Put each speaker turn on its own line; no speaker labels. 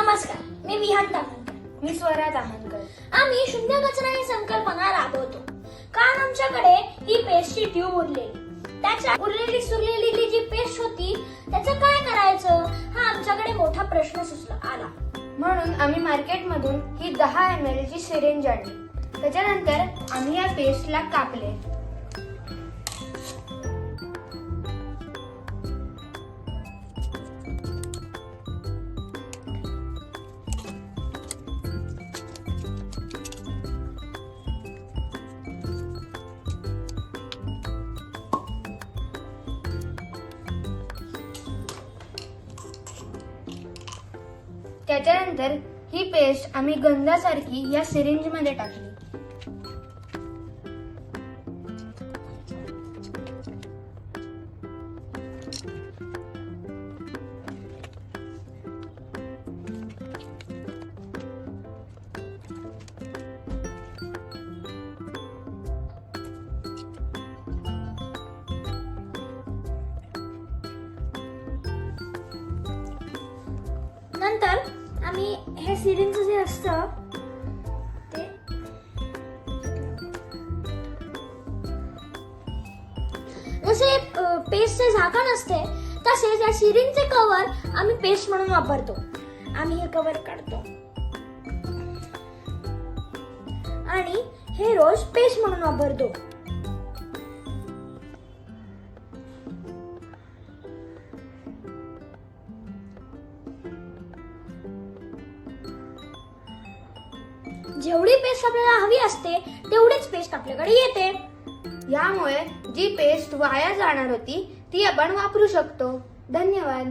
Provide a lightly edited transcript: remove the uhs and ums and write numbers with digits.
नमस्कार, मी विहान तामणकर.
मी स्वरा तामणकर.
आम्ही शून्य कचरा ही संकल्पना राबवतो. कारण आमच्याकडे ही पेस्टची ट्यूब उरलेली, त्याच्या उरलेली सुरलेली जी पेस्ट होती त्याचं काय करायचं हा आमच्याकडे मोठा प्रश्न आला.
म्हणून आम्ही मार्केटमधून ही 10 ml ची सिरिंज आणली. त्याच्यानंतर आम्ही या पेस्टला कापले. त्याच्यानंतर ही पेस्ट आम्ही गंधासारखी या सिरिंज मध्ये टाकली.
नंतर आम्ही हे सिरिंज जे असतं ते जसे पेस्टचे झाकण असते तसेच या सिरिंजचे कव्हर आम्ही पेस्ट म्हणून वापरतो. आम्ही हे कव्हर काढतो आणि हे रोज पेस्ट म्हणून वापरतो. जेवढी पेस्ट आपल्याला हवी असते तेवढीच पेस्ट आपल्याकडे येते.
यामुळे जी पेस्ट वाया जाणार होती ती आपण वापरू शकतो. धन्यवाद.